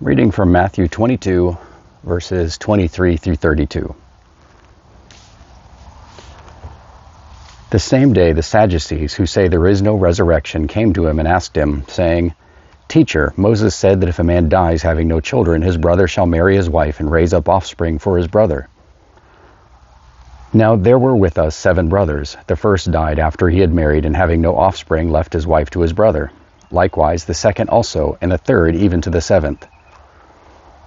Reading from Matthew 22, verses 23 through 32. The same day the Sadducees, who say there is no resurrection, came to him and asked him, saying, Teacher, Moses said that if a man dies having no children, his brother shall marry his wife and raise up offspring for his brother. Now there were with us 7 brothers. The first died after he had married, and having no offspring left his wife to his brother. Likewise the second also, and the third even to the 7th.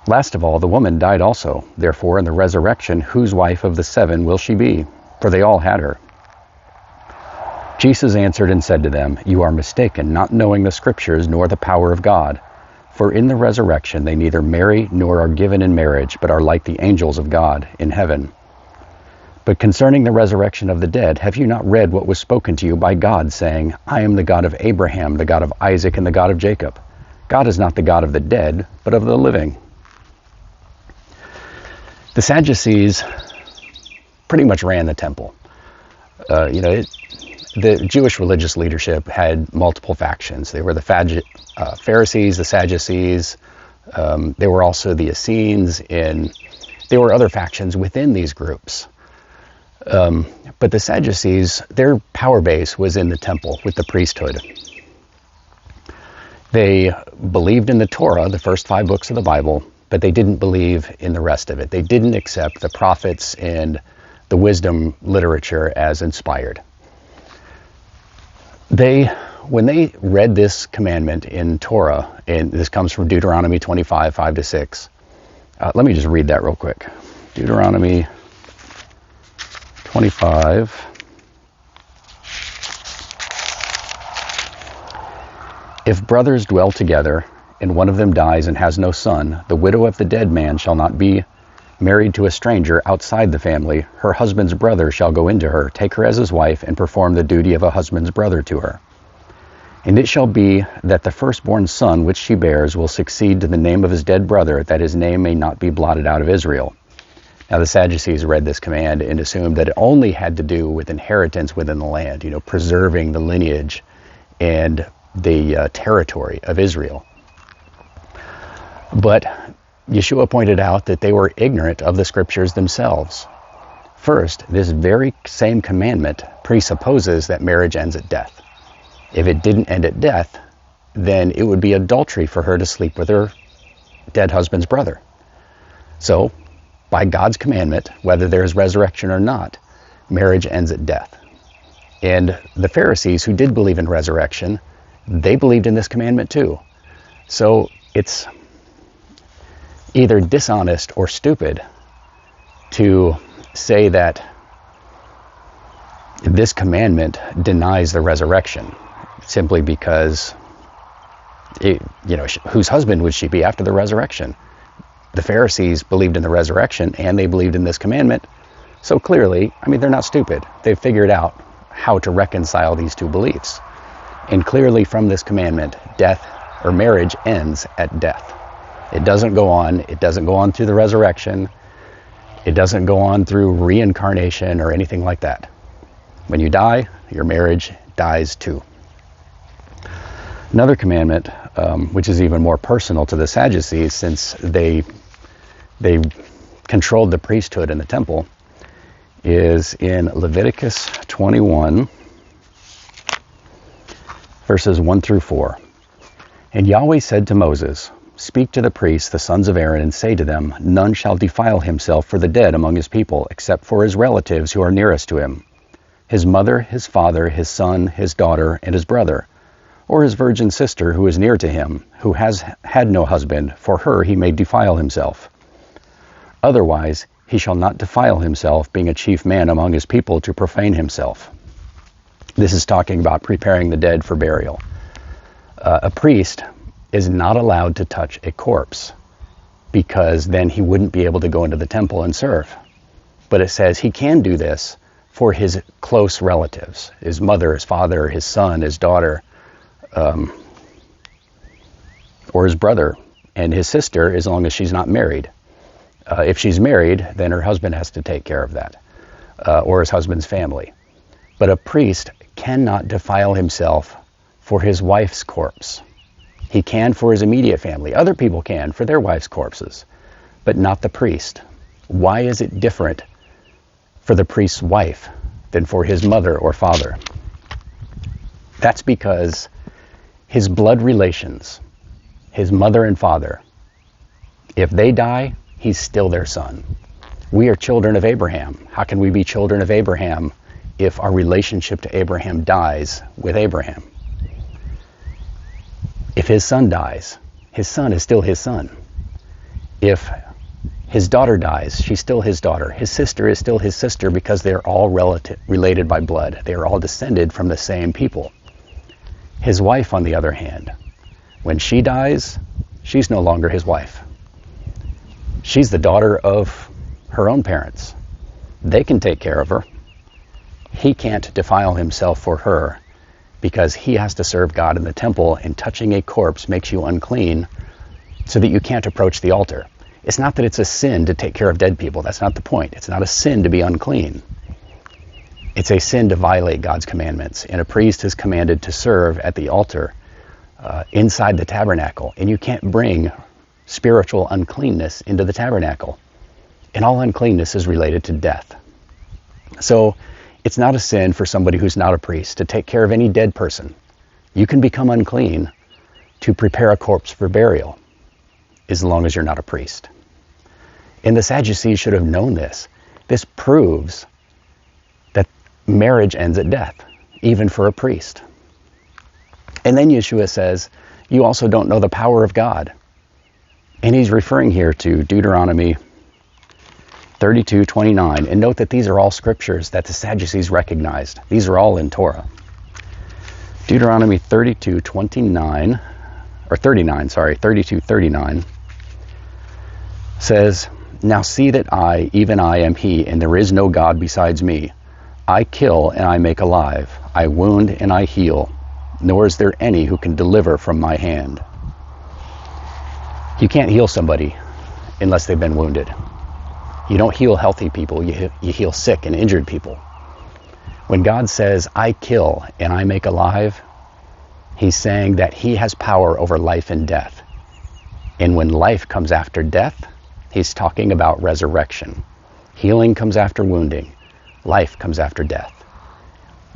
Last of all, the woman died also. Therefore, in the resurrection, whose wife of the 7 will she be? For they all had her. Jesus answered and said to them, You are mistaken, not knowing the Scriptures nor the power of God. For in the resurrection they neither marry nor are given in marriage, but are like the angels of God in heaven. But concerning the resurrection of the dead, have you not read what was spoken to you by God, saying, I am the God of Abraham, the God of Isaac, and the God of Jacob? God is not the God of the dead, but of the living. The Sadducees pretty much ran the temple. The Jewish religious leadership had multiple factions. They were the Pharisees, the Sadducees. There were also the Essenes, and there were other factions within these groups. But the Sadducees, their power base was in the temple with the priesthood. They believed in the Torah, the first 5 books of the Bible, but they didn't believe in the rest of it. They didn't accept the prophets and the wisdom literature as inspired. When they read this commandment in Torah, and this comes from Deuteronomy 25, 5-6. Let me just read that real quick. Deuteronomy 25. If brothers dwell together, and one of them dies and has no son, the widow of the dead man shall not be married to a stranger outside the family. Her husband's brother shall go into her, take her as his wife, and perform the duty of a husband's brother to her. And it shall be that the firstborn son which she bears will succeed to the name of his dead brother, that his name may not be blotted out of Israel. Now the Sadducees read this command and assumed that it only had to do with inheritance within the land, preserving the lineage and the territory of Israel. But Yeshua pointed out that they were ignorant of the Scriptures themselves. First, this very same commandment presupposes that marriage ends at death. If it didn't end at death, then it would be adultery for her to sleep with her dead husband's brother. So, by God's commandment, whether there is resurrection or not, marriage ends at death. And the Pharisees, who did believe in resurrection, they believed in this commandment too. So it's either dishonest or stupid to say that this commandment denies the resurrection simply because, whose husband would she be after the resurrection? The Pharisees believed in the resurrection and they believed in this commandment. So clearly, they're not stupid. They've figured out how to reconcile these two beliefs. And clearly from this commandment, death or marriage ends at death. It doesn't go on. It doesn't go on through the resurrection. It doesn't go on through reincarnation or anything like that. When you die, your marriage dies too. Another commandment, which is even more personal to the Sadducees, since they controlled the priesthood in the temple, is in Leviticus 21, verses 1-4. And Yahweh said to Moses, Speak to the priests, the sons of Aaron, and say to them, None shall defile himself for the dead among his people, except for his relatives who are nearest to him, his mother, his father, his son, his daughter, and his brother, or his virgin sister who is near to him, who has had no husband, for her he may defile himself. Otherwise he shall not defile himself, being a chief man among his people, to profane himself. This is talking about preparing the dead for burial. A priest is not allowed to touch a corpse, because then he wouldn't be able to go into the temple and serve. But it says he can do this for his close relatives, his mother, his father, his son, his daughter, or his brother, and his sister, as long as she's not married. If she's married, then her husband has to take care of that, or his husband's family. But a priest cannot defile himself for his wife's corpse. He can for his immediate family. Other people can for their wives' corpses, but not the priest. Why is it different for the priest's wife than for his mother or father? That's because his blood relations, his mother and father, if they die, he's still their son. We are children of Abraham. How can we be children of Abraham if our relationship to Abraham dies with Abraham? If his son dies, his son is still his son. If his daughter dies, she's still his daughter. His sister is still his sister because they're all related by blood. They are all descended from the same people. His wife, on the other hand, when she dies, she's no longer his wife. She's the daughter of her own parents. They can take care of her. He can't defile himself for her because he has to serve God in the temple, and touching a corpse makes you unclean so that you can't approach the altar. It's not that it's a sin to take care of dead people. That's not the point. It's not a sin to be unclean. It's a sin to violate God's commandments. And a priest is commanded to serve at the altar inside the tabernacle. And you can't bring spiritual uncleanness into the tabernacle. And all uncleanness is related to death. So it's not a sin for somebody who's not a priest to take care of any dead person. You can become unclean to prepare a corpse for burial, as long as you're not a priest. And the Sadducees should have known this. This proves that marriage ends at death, even for a priest. And then Yeshua says, you also don't know the power of God. And he's referring here to Deuteronomy 32:29. And note that these are all scriptures that the Sadducees recognized. These are all in Torah. Deuteronomy 32:39 says, now see that I, even I, am he, and there is no God besides me. I kill and I make alive. I wound and I heal. Nor is there any who can deliver from my hand. You can't heal somebody unless they've been wounded. You don't heal healthy people. You heal sick and injured people. When God says, I kill and I make alive, he's saying that he has power over life and death. And when life comes after death, he's talking about resurrection. Healing comes after wounding. Life comes after death.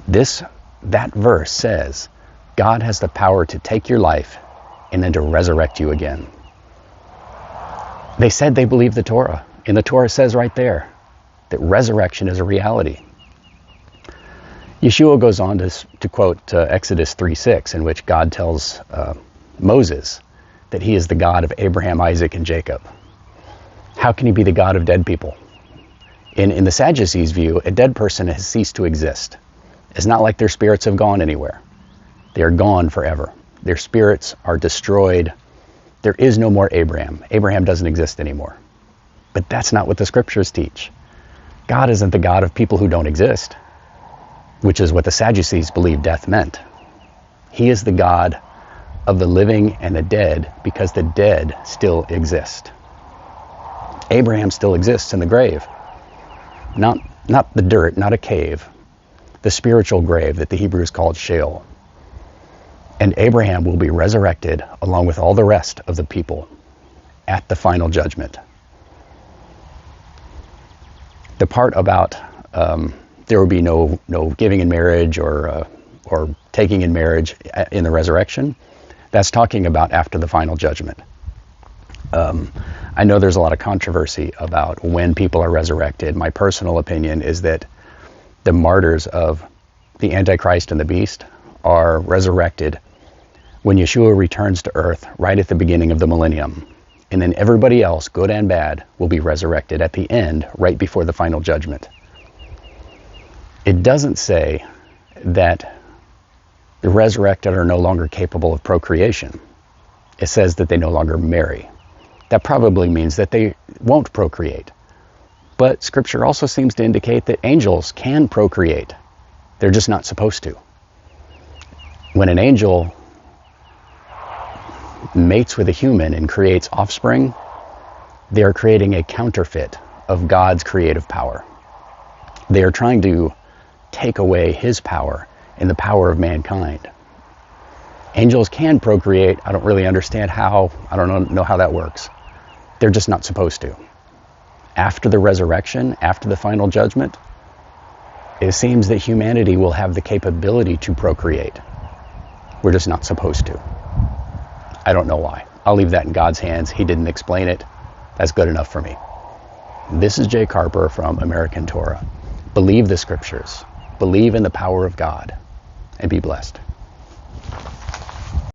That verse says God has the power to take your life and then to resurrect you again. They said they believed the Torah. And the Torah says right there that resurrection is a reality. Yeshua goes on to quote Exodus 3:6, in which God tells Moses that he is the God of Abraham, Isaac, and Jacob. How can he be the God of dead people? In the Sadducees' view, a dead person has ceased to exist. It's not like their spirits have gone anywhere. They are gone forever. Their spirits are destroyed. There is no more Abraham. Abraham doesn't exist anymore. But that's not what the scriptures teach. God isn't the God of people who don't exist, which is what the Sadducees believed death meant. He is the God of the living and the dead, because the dead still exist. Abraham still exists in the grave. Not the dirt, not a cave. The spiritual grave that the Hebrews called Sheol. And Abraham will be resurrected along with all the rest of the people at the final judgment. The part about there will be no giving in marriage or taking in marriage in the resurrection, that's talking about after the final judgment. I know there's a lot of controversy about when people are resurrected. My personal opinion is that the martyrs of the Antichrist and the Beast are resurrected when Yeshua returns to earth right at the beginning of the millennium. And then everybody else, good and bad, will be resurrected at the end, right before the final judgment. It doesn't say that the resurrected are no longer capable of procreation. It says that they no longer marry. That probably means that they won't procreate. But Scripture also seems to indicate that angels can procreate. They're just not supposed to. When an angel mates with a human and creates offspring, they are creating a counterfeit of God's creative power. They are trying to take away his power and the power of mankind. Angels can procreate. I don't really understand how. I don't know how that works. They're just not supposed to. After the resurrection, after the final judgment, it seems that humanity will have the capability to procreate. We're just not supposed to. I don't know why. I'll leave that in God's hands. He didn't explain it. That's good enough for me. This is Jay Carper from American Torah. Believe the scriptures. Believe in the power of God. And be blessed.